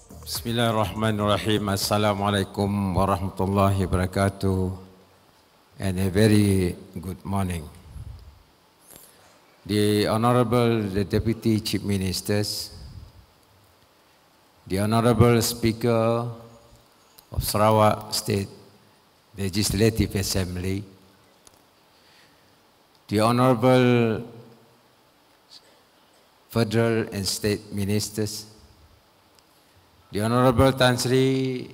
Bismillahirrahmanirrahim. Assalamualaikum warahmatullahi wabarakatuh. And a very good morning. The Honorable Deputy Chief Ministers, the Honorable Speaker of Sarawak State Legislative Assembly, the Honorable Federal and State Ministers, the Honorable Tan Sri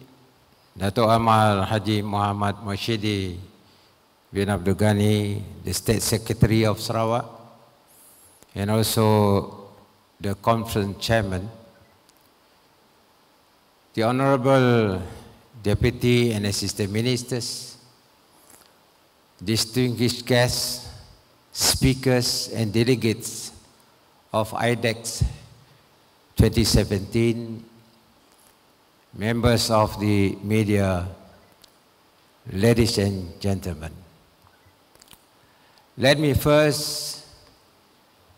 Dato' Amal Haji Muhammad Moshidi bin Abdul Ghani, the State Secretary of Sarawak, and also the Conference Chairman, the Honorable Deputy and Assistant Ministers, distinguished guests, speakers and delegates of IDEX 2017, members of the media, ladies and gentlemen. Let me first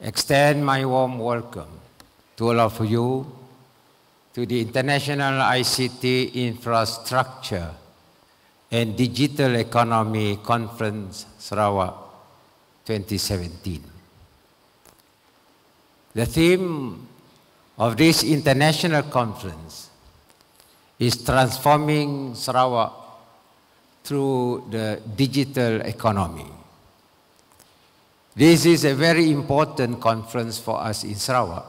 extend my warm welcome to all of you to the International ICT Infrastructure and Digital Economy Conference Sarawak 2017. The theme of this international conference is transforming Sarawak through the digital economy. This is a very important conference for us in Sarawak.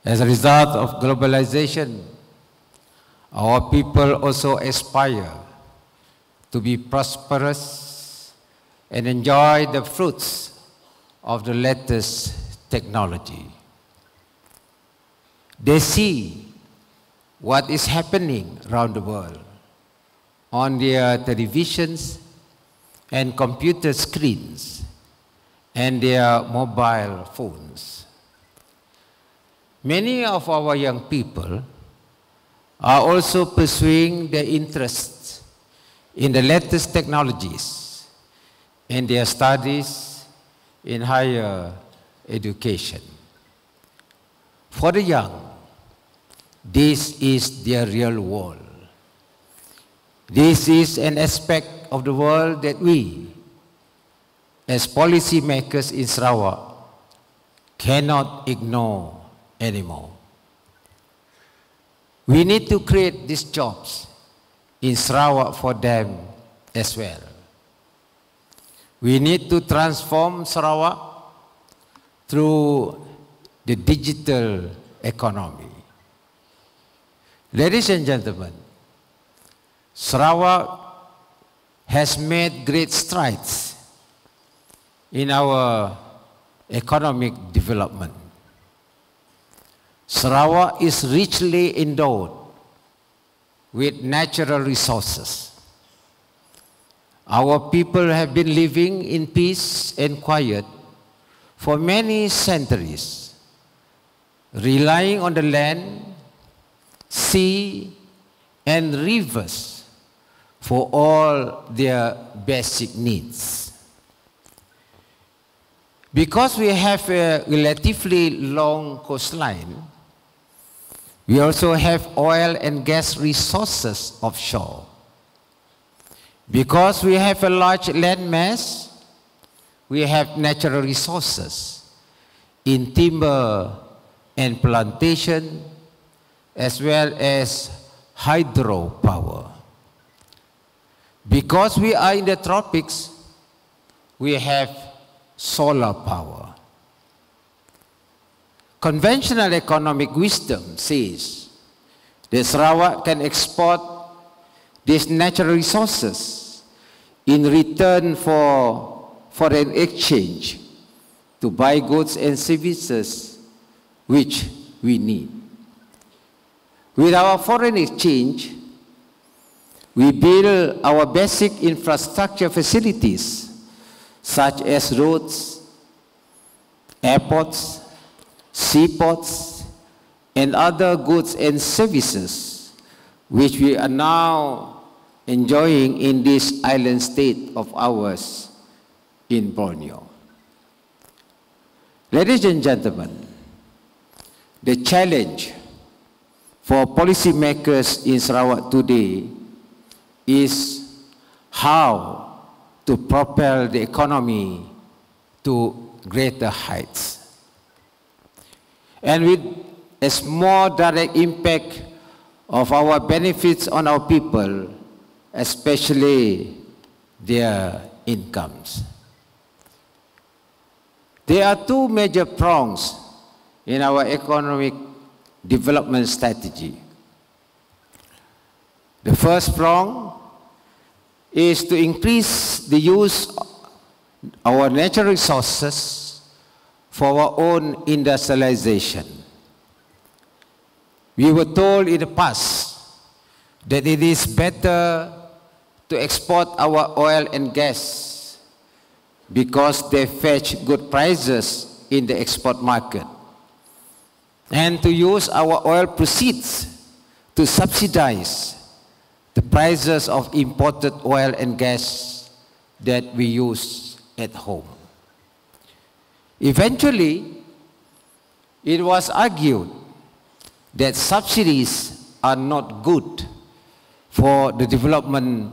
As a result of globalization, our people also aspire to be prosperous and enjoy the fruits of the latest technology. They see what is happening around the world on their televisions and computer screens and their mobile phones. Many of our young people are also pursuing their interests in the latest technologies and their studies in higher education. For the young, this is their real world. This is an aspect of the world that we, as policymakers in Sarawak, cannot ignore anymore. We need to create these jobs in Sarawak for them as well. We need to transform Sarawak through the digital economy. Ladies and gentlemen, Sarawak has made great strides in our economic development. Sarawak is richly endowed with natural resources. Our people have been living in peace and quiet for many centuries, relying on the land, sea, and rivers for all their basic needs. Because we have a relatively long coastline, we also have oil and gas resources offshore. Because we have a large land mass, we have natural resources in timber and plantation, as well as hydropower. Because we are in the tropics, we have solar power. Conventional economic wisdom says that Sarawak can export these natural resources in return for foreign exchange to buy goods and services which we need. With our foreign exchange, we build our basic infrastructure facilities such as roads, airports, seaports, and other goods and services which we are now enjoying in this island state of ours in Borneo. Ladies and gentlemen, the challenge for policymakers in Sarawak today is how to propel the economy to greater heights. And with a more direct impact of our benefits on our people, especially their incomes. There are two major prongs in our economic development strategy. The first prong is to increase the use of our natural resources for our own industrialization. We were told in the past that it is better to export our oil and gas because they fetch good prices in the export market, and to use our oil proceeds to subsidize the prices of imported oil and gas that we use at home. Eventually, it was argued that subsidies are not good for the development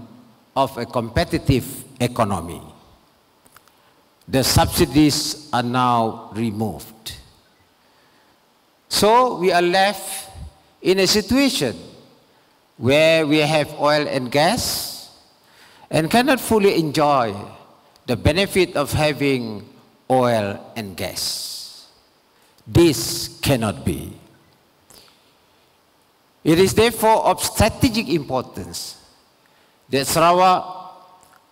of a competitive economy. The subsidies are now removed. So we are left in a situation where we have oil and gas and cannot fully enjoy the benefit of having oil and gas. This cannot be. It is therefore of strategic importance that Sarawak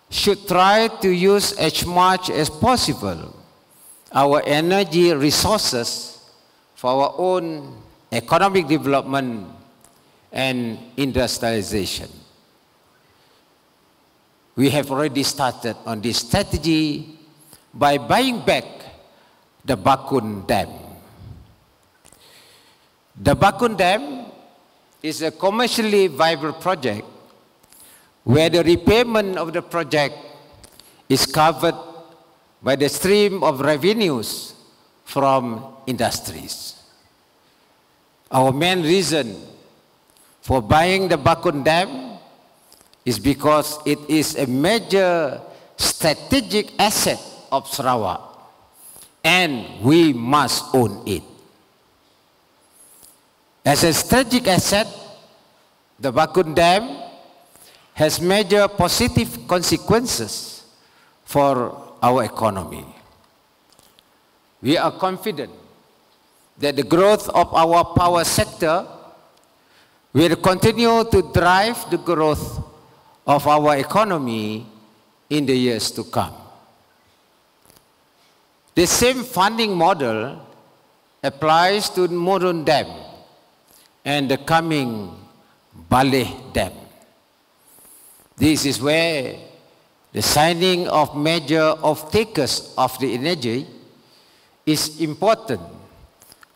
should try to use as much as possible our energy resources for our own economic development and industrialization. We have already started on this strategy by buying back the Bakun Dam. The Bakun Dam is a commercially viable project where the repayment of the project is covered by the stream of revenues from industries. Our main reason for buying the Bakun Dam is because it is a major strategic asset of Sarawak, and we must own it. As a strategic asset, the Bakun Dam has major positive consequences for our economy. We are confident that the growth of our power sector will continue to drive the growth of our economy in the years to come. The same funding model applies to Murun Dam and the coming Baleh Dam. This is where the signing of major off-takers of the energy is important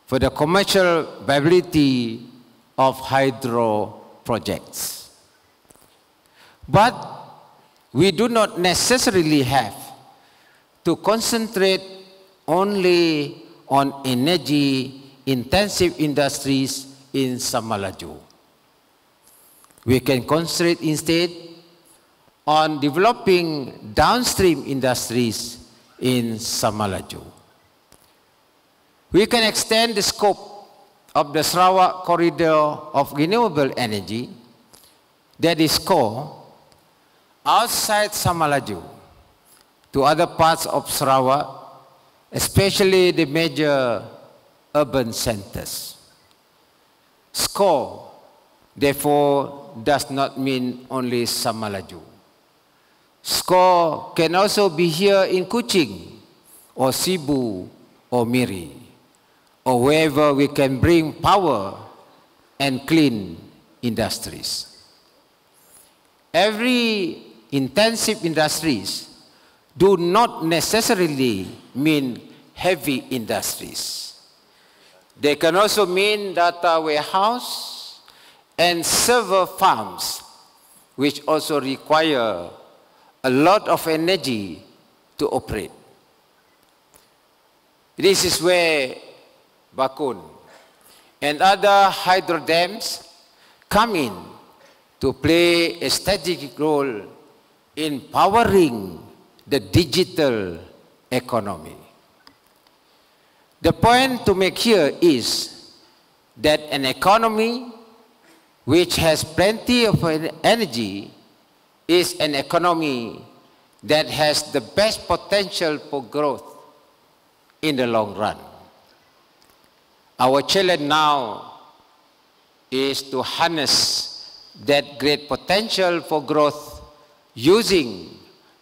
for the commercial viability of hydro projects. But we do not necessarily have to concentrate only on energy-intensive industries in Samalaju. We can concentrate instead on developing downstream industries in Samalaju. We can extend the scope of the Sarawak corridor of renewable energy, that is core, outside Samalaju to other parts of Sarawak, especially the major urban centers. SCORE, therefore, does not mean only Samalaju. SCORE can also be here in Kuching, or Cebu, or Miri, or wherever we can bring power and clean industries. Every intensive industries do not necessarily mean heavy industries. They can also mean data warehouse and server farms, which also require a lot of energy to operate. This is where Bakun and other hydro dams come in to play a strategic role in powering the digital economy. The point to make here is that an economy which has plenty of energy is an economy that has the best potential for growth in the long run. Our challenge now is to harness that great potential for growth using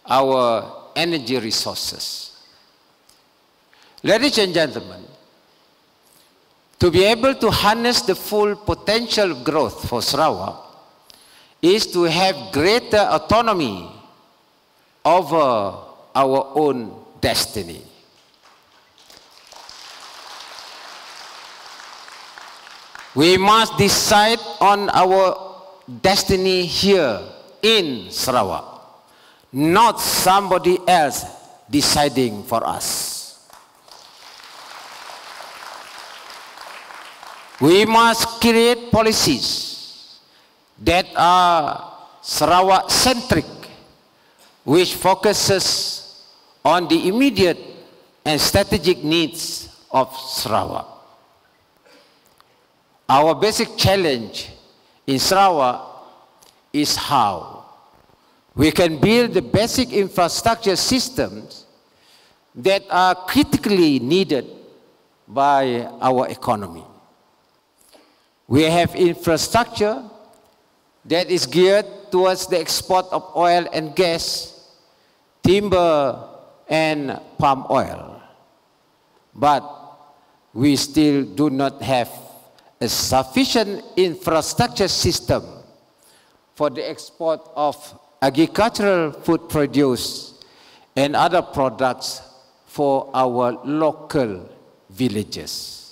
our energy resources. Ladies and gentlemen, to be able to harness the full potential of growth for Sarawak is to have greater autonomy over our own destiny. We must decide on our destiny here in Sarawak, not somebody else deciding for us. We must create policies that are Sarawak-centric, which focuses on the immediate and strategic needs of Sarawak. Our basic challenge in Sarawak is how we can build the basic infrastructure systems that are critically needed by our economy. We have infrastructure that is geared towards the export of oil and gas, timber and palm oil. But we still do not have a sufficient infrastructure system for the export of agricultural food produce and other products for our local villages.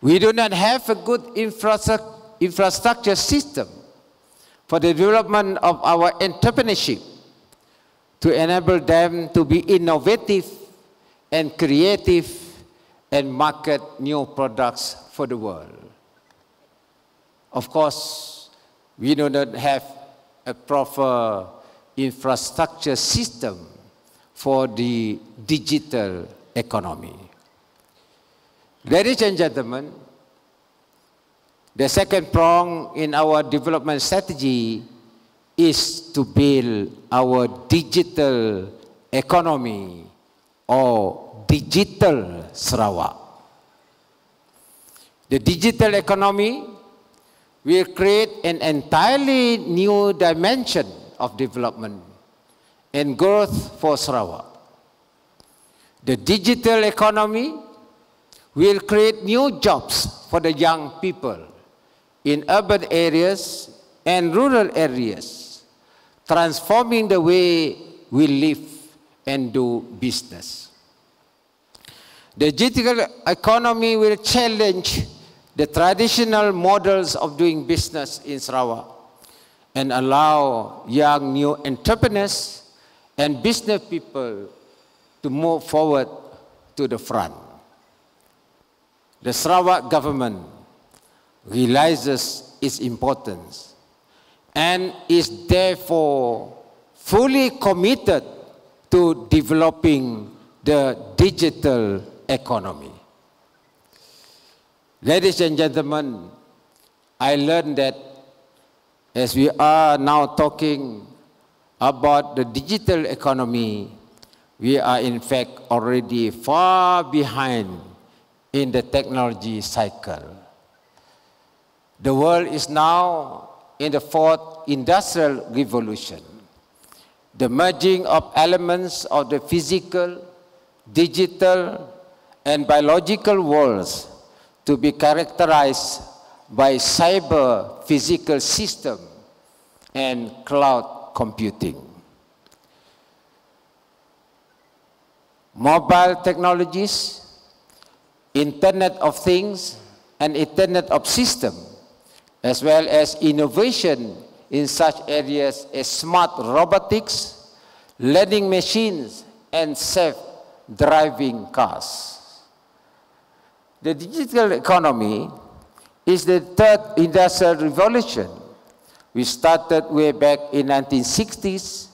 We do not have a good infrastructure system for the development of our entrepreneurship to enable them to be innovative and creative and market new products for the world. Of course, we do not have a proper infrastructure system for the digital economy. Ladies and gentlemen, the second prong in our development strategy is to build our digital economy or digital Sarawak. The digital economy will create an entirely new dimension of development and growth for Sarawak. The digital economy will create new jobs for the young people in urban areas and rural areas, transforming the way we live and do business. The digital economy will challenge the traditional models of doing business in Sarawak and allow young new entrepreneurs and business people to move forward to the front. The Sarawak government realizes its importance and is therefore fully committed to developing the digital economy. Ladies and gentlemen, I learned that as we are now talking about the digital economy, we are in fact already far behind in the technology cycle. The world is now in the fourth industrial revolution. The merging of elements of the physical, digital, and biological worlds to be characterized by cyber-physical system and cloud computing. Mobile technologies, Internet of Things, and Internet of Systems, as well as innovation in such areas as smart robotics, learning machines, and self-driving cars. The digital economy is the third industrial revolution. We started way back in 1960s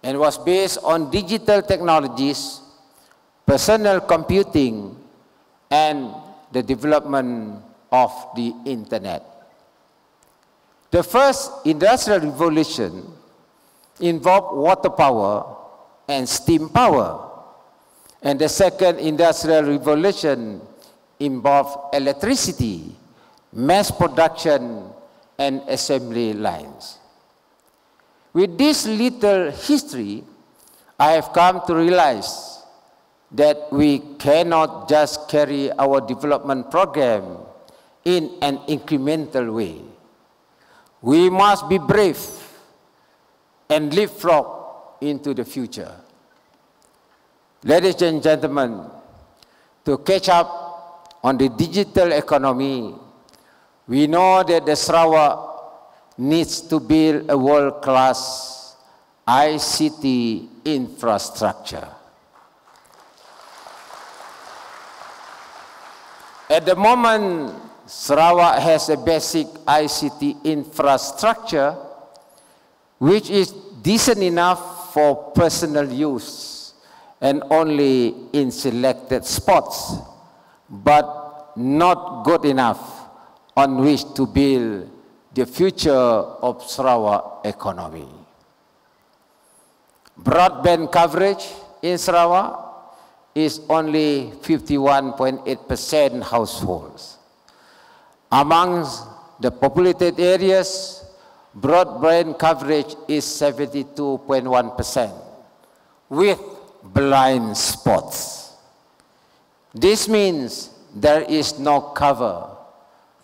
and was based on digital technologies, personal computing, and the development of the internet. The first industrial revolution involved water power and steam power, and the second industrial revolution involved electricity, mass production, and assembly lines. With this little history, I have come to realize that we cannot just carry our development program in an incremental way. We must be brave and leapfrog into the future. Ladies and gentlemen, to catch up on the digital economy, we know that the Sarawak needs to build a world-class ICT infrastructure. At the moment, Sarawak has a basic ICT infrastructure which is decent enough for personal use and only in selected spots, but not good enough on which to build the future of Sarawak economy. Broadband coverage in Sarawak is only 51.8% households. Amongst the populated areas, broadband coverage is 72.1%, with blind spots. This means there is no cover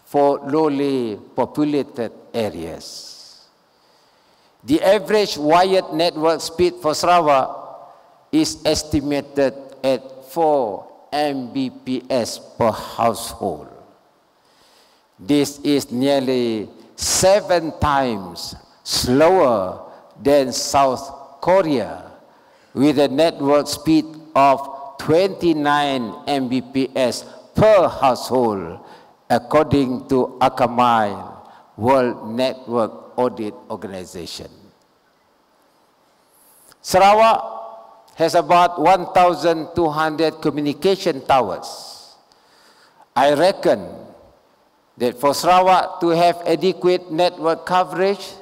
for lowly populated areas. The average wired network speed for Sarawak is estimated at 4 Mbps per household. This is nearly 7 times slower than South Korea, with a network speed of 29 Mbps per household, according to Akamai World Network Audit Organization. Sarawak has about 1,200 communication towers. I reckon that for Sarawak to have adequate network coverage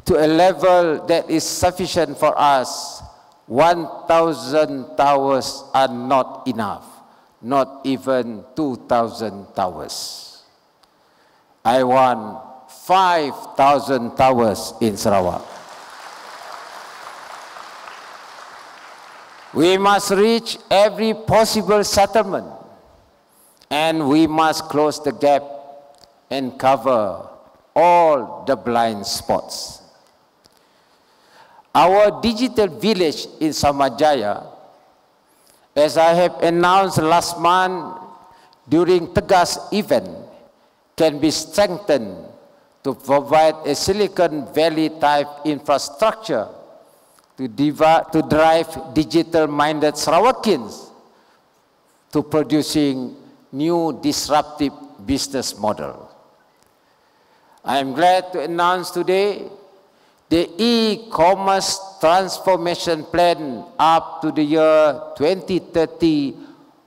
to a level that is sufficient for us, 1,000 towers are not enough, not even 2,000 towers. I want 5,000 towers in Sarawak. We must reach every possible settlement, and we must close the gap and cover all the blind spots. Our digital village in Samajaya, as I have announced last month during Tegas event, can be strengthened to provide a Silicon Valley type infrastructure to drive digital-minded Sarawakians to producing new disruptive business model. I am glad to announce today the e-commerce transformation plan up to the year 2030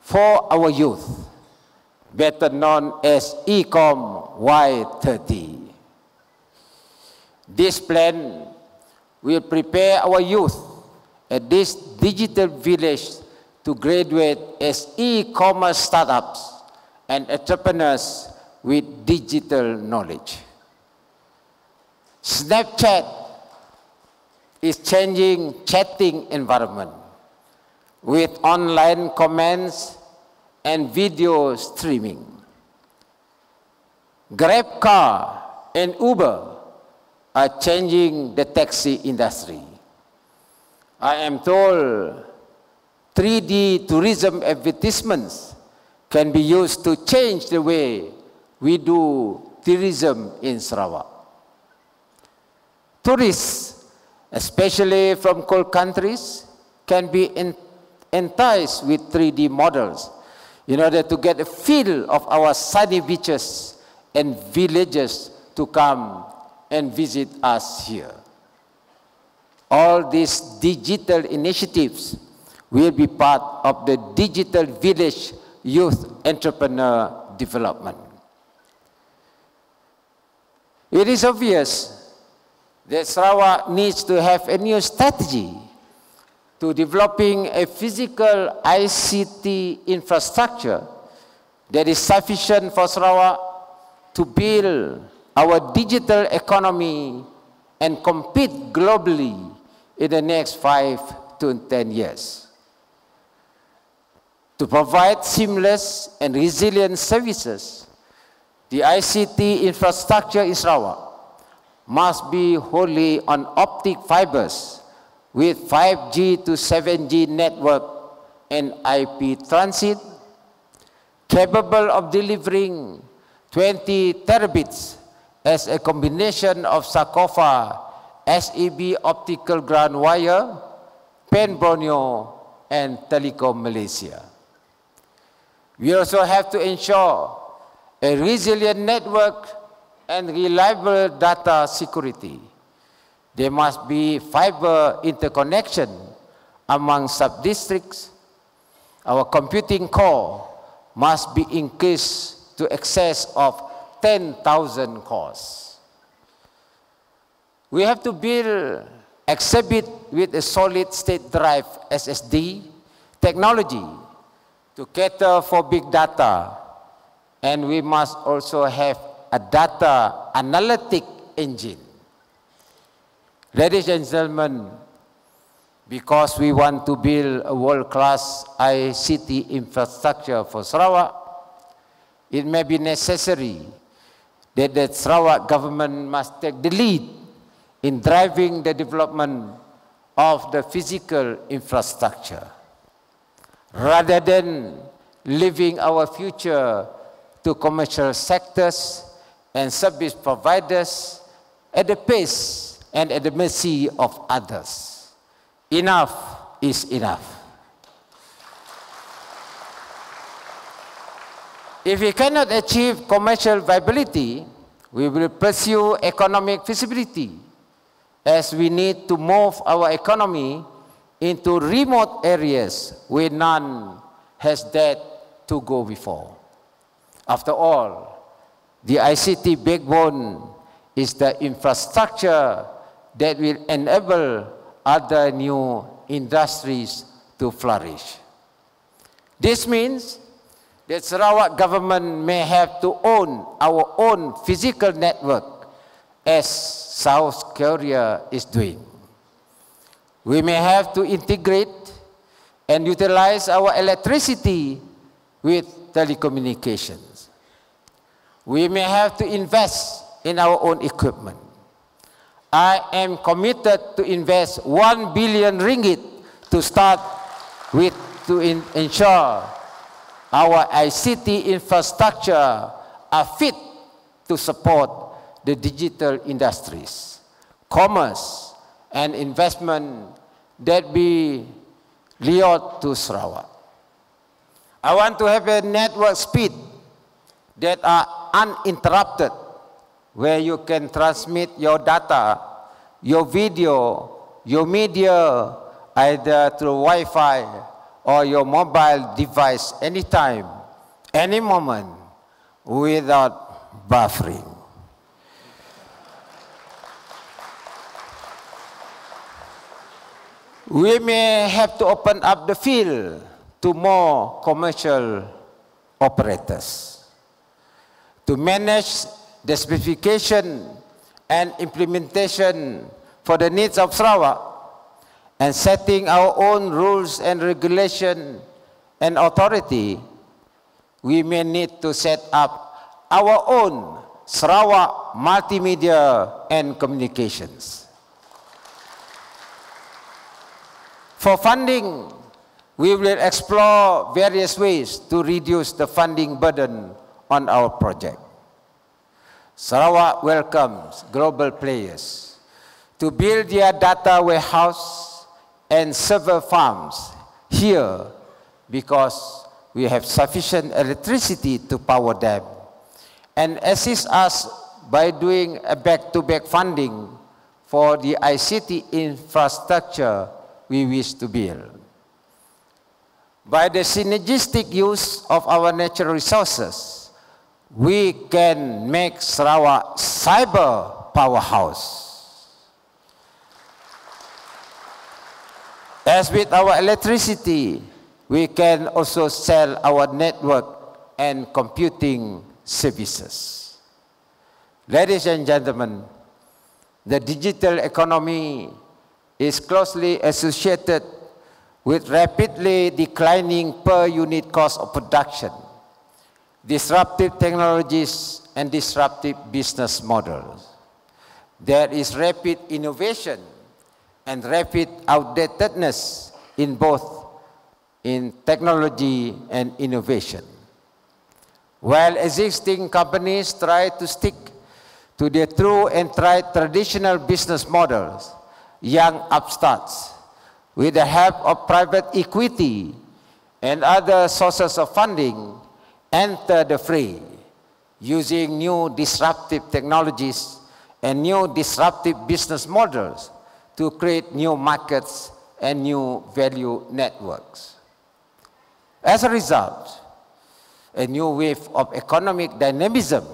for our youth, better known as Ecom Y30. This plan will prepare our youth at this digital village to graduate as e-commerce startups and entrepreneurs with digital knowledge. Snapchat is changing chatting environment with online comments and video streaming. Grab car and Uber are changing the taxi industry. I am told 3D tourism advertisements can be used to change the way we do tourism in Sarawak. Tourists, especially from cold countries, can be enticed with 3D models in order to get a feel of our sunny beaches and villages to come and visit us here. All these digital initiatives will be part of the Digital Village Youth Entrepreneur Development. It is obvious that Sarawak needs to have a new strategy to developing a physical ICT infrastructure that is sufficient for Sarawak to build our digital economy and compete globally in the next 5 to 10 years. To provide seamless and resilient services, the ICT infrastructure in Sarawak must be wholly on optic fibers with 5G to 7G network and IP transit, capable of delivering 20 terabits as a combination of Sakofa, SEB optical ground wire, PEN Borneo, and Telecom Malaysia. We also have to ensure a resilient network and reliable data security. There must be fiber interconnection among sub-districts. Our computing core must be increased to excess of 10,000 cores. We have to build exhibit with a solid state drive SSD technology to cater for big data, and we must also have a data analytic engine. Ladies and gentlemen, because we want to build a world-class ICT infrastructure for Sarawak, it may be necessary that the Sarawak government must take the lead in driving the development of the physical infrastructure, rather than leaving our future to commercial sectors and service providers at the pace and at the mercy of others. Enough is enough. If we cannot achieve commercial viability, we will pursue economic feasibility, as we need to move our economy into remote areas where none has dared to go before. After all, the ICT backbone is the infrastructure that will enable other new industries to flourish. This means that Sarawak government may have to own our own physical network, as South Korea is doing. We may have to integrate and utilize our electricity with telecommunications. We may have to invest in our own equipment. I am committed to invest 1 billion ringgit to start with to ensure our ICT infrastructure are fit to support the digital industries, commerce, and investment that be lured to Sarawak. I want to have a network speed that are uninterrupted, where you can transmit your data, your video, your media, either through Wi-Fi or your mobile device anytime, any moment, without buffering. We may have to open up the field to more commercial operators to manage the specification and implementation for the needs of Sarawak, and setting our own rules and regulation and authority. We may need to set up our own Sarawak Multimedia and Communications. For funding, we will explore various ways to reduce the funding burden on our project. Sarawak welcomes global players to build their data warehouse and server farms here, because we have sufficient electricity to power them, and assist us by doing a back-to-back funding for the ICT infrastructure we wish to build. By the synergistic use of our natural resources, we can make Sarawak cyber powerhouse. As with our electricity, we can also sell our network and computing services. Ladies and gentlemen, the digital economy is closely associated with rapidly declining per unit cost of production, disruptive technologies, and disruptive business models. There is rapid innovation and rapid outdatedness in both in technology and innovation. While existing companies try to stick to their true and tried traditional business models, young upstarts, with the help of private equity and other sources of funding, enter the fray, using new disruptive technologies and new disruptive business models to create new markets and new value networks. As a result, a new wave of economic dynamism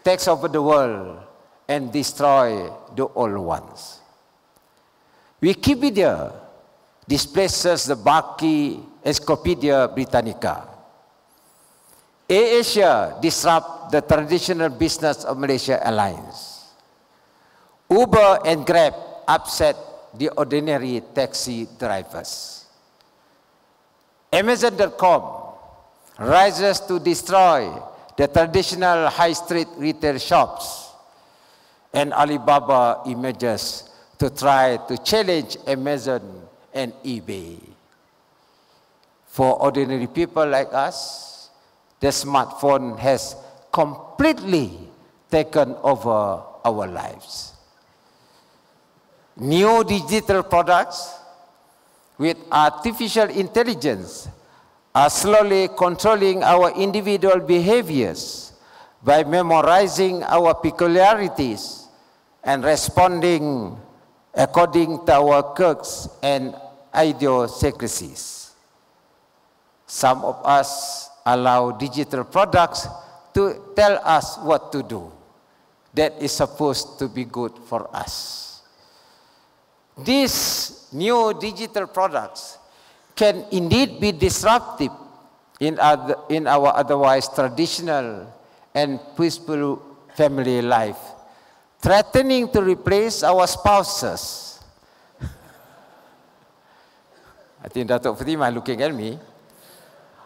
takes over the world and destroys the old ones. Wikipedia displaces the bulky Encyclopedia Britannica. AirAsia disrupts the traditional business of Malaysia Airlines. Uber and Grab upset the ordinary taxi drivers. Amazon.com rises to destroy the traditional high street retail shops, and Alibaba emerges to try to challenge Amazon and eBay. For ordinary people like us, the smartphone has completely taken over our lives. New digital products with artificial intelligence are slowly controlling our individual behaviors by memorizing our peculiarities and responding according to our quirks and idiosyncrasies. Some of us allow digital products to tell us what to do that is supposed to be good for us. These new digital products can indeed be disruptive in our otherwise traditional and peaceful family life, threatening to replace our spouses. I think Datuk Fatimah looking at me,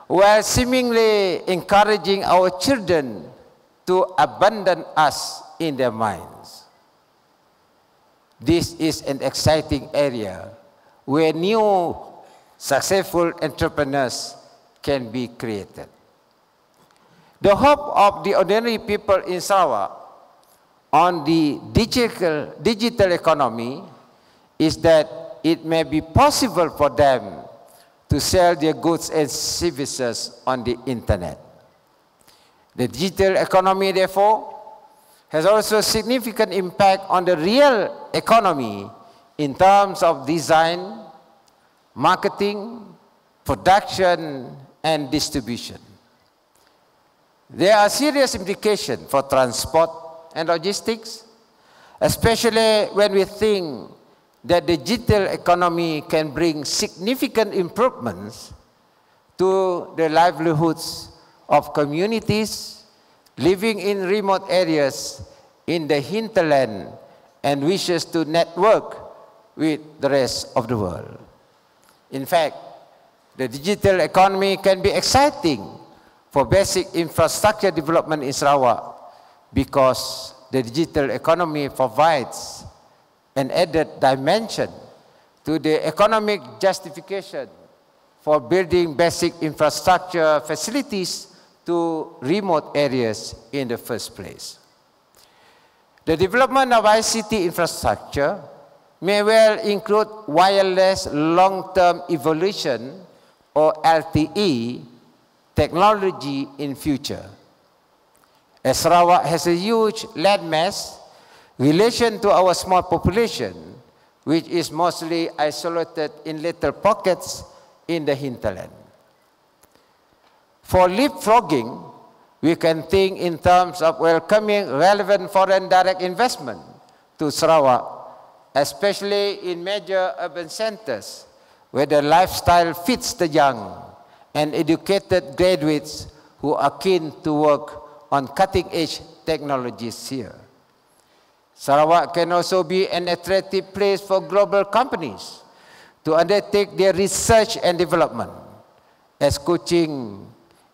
while seemingly encouraging our children to abandon us in their minds. This is an exciting area where new successful entrepreneurs can be created. The hope of the ordinary people in Sarawak on the digital economy is that it may be possible for them to sell their goods and services on the internet. The digital economy, therefore, has also a significant impact on the real economy in terms of design, marketing, production, and distribution. There are serious implications for transport and logistics, especially when we think that the digital economy can bring significant improvements to the livelihoods of communities living in remote areas in the hinterland and wishes to network with the rest of the world. In fact, the digital economy can be exciting for basic infrastructure development in Sarawak because the digital economy provides an added dimension to the economic justification for building basic infrastructure facilities to remote areas in the first place. The development of ICT infrastructure may well include wireless long-term evolution, or LTE, technology in future. As Sarawak has a huge land mass, relation to our small population, which is mostly isolated in little pockets in the hinterland. For leapfrogging, we can think in terms of welcoming relevant foreign direct investment to Sarawak, especially in major urban centers, where the lifestyle fits the young and educated graduates who are keen to work on cutting-edge technologies here. Sarawak can also be an attractive place for global companies to undertake their research and development, as Kuching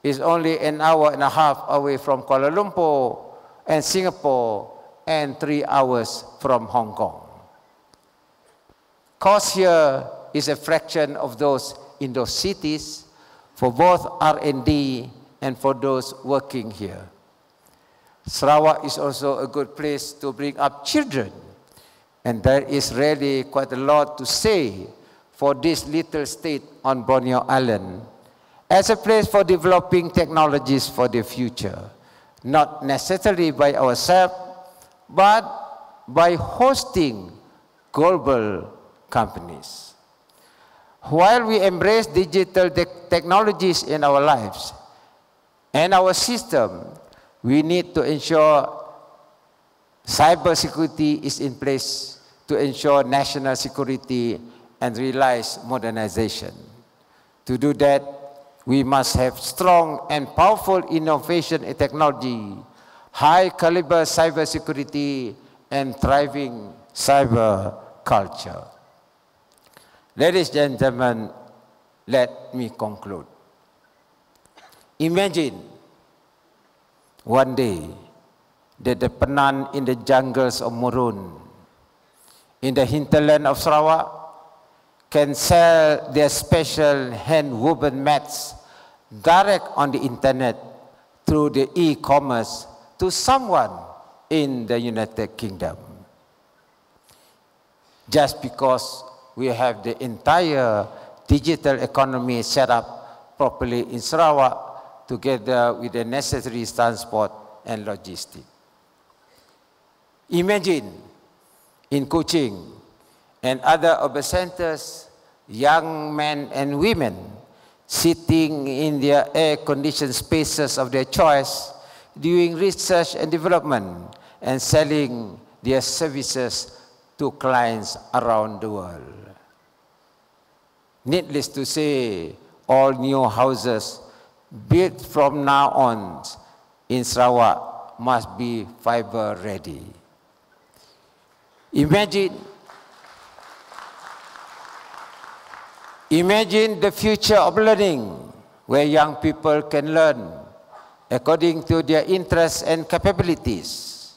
is only an hour and a half away from Kuala Lumpur and Singapore and 3 hours from Hong Kong. Cost here is a fraction of those in those cities for both R&D and for those working here. Sarawak is also a good place to bring up children, and there is really quite a lot to say for this little state on Borneo Island as a place for developing technologies for the future, not necessarily by ourselves, but by hosting global companies. While we embrace digital technologies in our lives and our system, we need to ensure cybersecurity is in place to ensure national security and realize modernization. To do that, we must have strong and powerful innovation in technology, high caliber cybersecurity, and thriving cyber culture. Ladies and gentlemen, let me conclude. Imagine one day that the Penan in the jungles of Murun, in the hinterland of Sarawak, can sell their special hand-woven mats direct on the internet through the e-commerce to someone in the United Kingdom. Just because we have the entire digital economy set up properly in Sarawak together with the necessary transport and logistics. Imagine in Kuching and other urban centers, young men and women sitting in their air-conditioned spaces of their choice, doing research and development and selling their services to clients around the world. Needless to say, all new houses built from now on in Sarawak must be fiber ready. Imagine the future of learning, where young people can learn according to their interests and capabilities,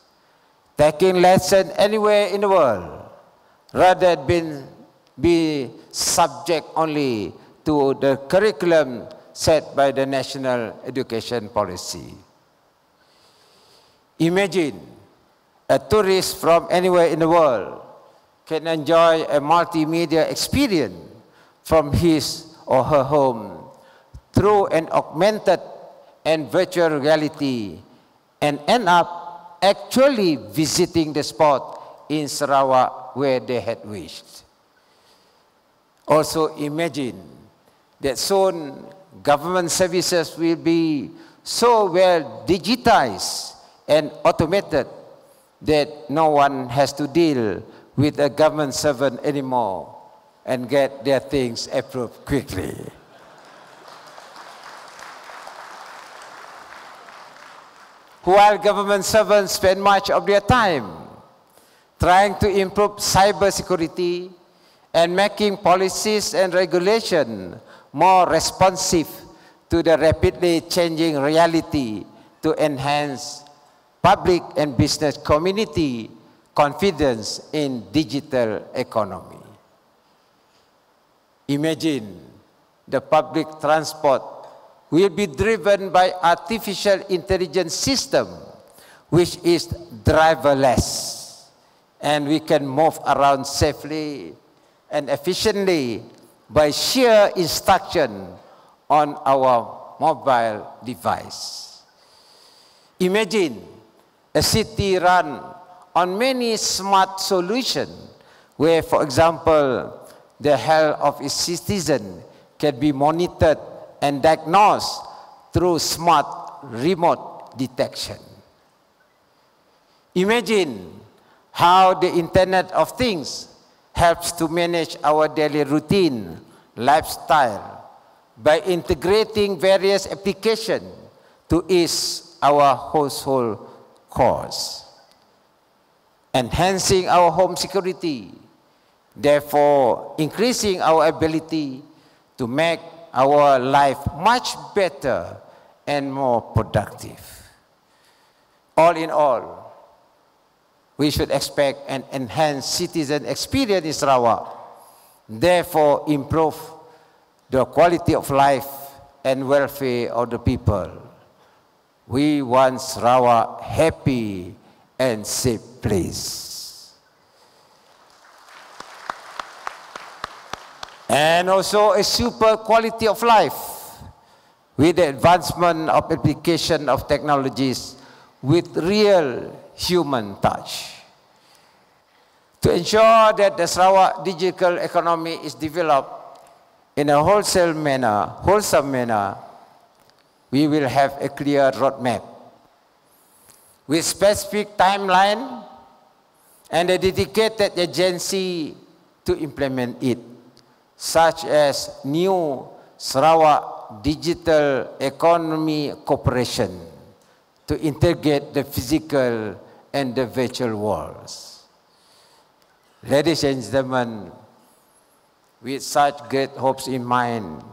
taking lessons anywhere in the world, rather than be subject only to the curriculum set by the national education policy. Imagine a tourist from anywhere in the world can enjoy a multimedia experience from his or her home through an augmented and virtual reality and end up actually visiting the spot in Sarawak where they had wished. Also imagine that soon government services will be so well digitized and automated that no one has to deal with a government servant anymore and get their things approved quickly. While government servants spend much of their time trying to improve cybersecurity and making policies and regulation more responsive to the rapidly changing reality to enhance public and business community confidence in digital economy. Imagine the public transport will be driven by artificial intelligence system, which is driverless, and we can move around safely and efficiently by sheer instruction on our mobile device. Imagine a city run on many smart solutions where, for example, the health of its citizen can be monitored and diagnosed through smart remote detection. Imagine how the Internet of Things helps to manage our daily routine, lifestyle, by integrating various applications to ease our household chores, enhancing our home security, therefore increasing our ability to make our life much better and more productive. All in all, we should expect an enhanced citizen experience in Sarawak, therefore improve the quality of life and welfare of the people. We want Sarawak happy and safe place. And also a super quality of life with the advancement of application of technologies with real human touch. To ensure that the Sarawak digital economy is developed in a wholesome manner, we will have a clear roadmap with specific timeline and a dedicated agency to implement it, such as new Sarawak Digital Economy Corporation to integrate the physical and the virtual worlds. Ladies and gentlemen, with such great hopes in mind,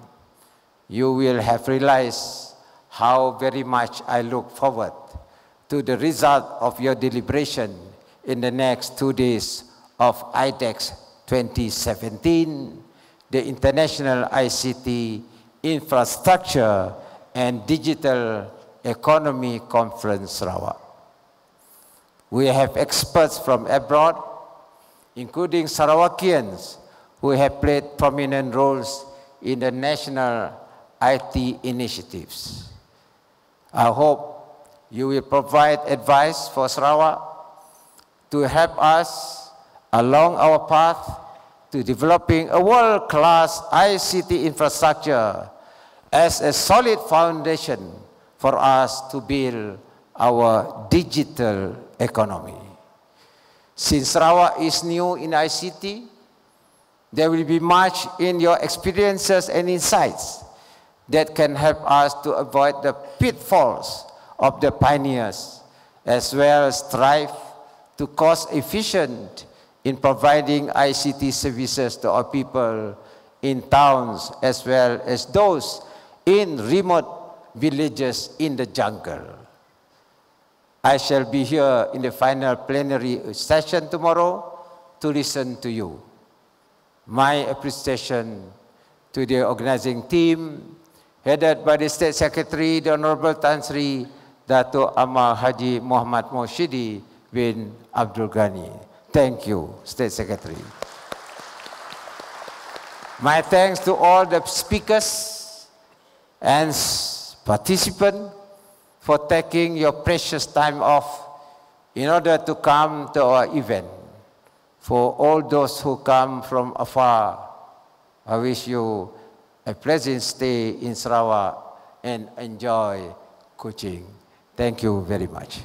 you will have realized how very much I look forward to the result of your deliberation in the next 2 days of IDEX 2017, the International ICT Infrastructure and Digital Economy Conference Sarawak. We have experts from abroad, including Sarawakians, who have played prominent roles in the national IT initiatives. I hope you will provide advice for Sarawak to help us along our path to developing a world-class ICT infrastructure as a solid foundation for us to build our digital economy. Since Sarawak is new in ICT, there will be much in your experiences and insights that can help us to avoid the pitfalls of the pioneers, as well as strive to cost efficient in providing ICT services to our people in towns as well as those in remote villages in the jungle. I shall be here in the final plenary session tomorrow to listen to you. My appreciation to the organizing team, headed by the State Secretary, the Honorable Tan Sri Dato' Amar Haji Muhammad Moshidi bin Abdul Ghani. Thank you, State Secretary. My thanks to all the speakers and participants for taking your precious time off in order to come to our event. For all those who come from afar, I wish you a pleasant stay in Sarawak and enjoy Kuching. Thank you very much.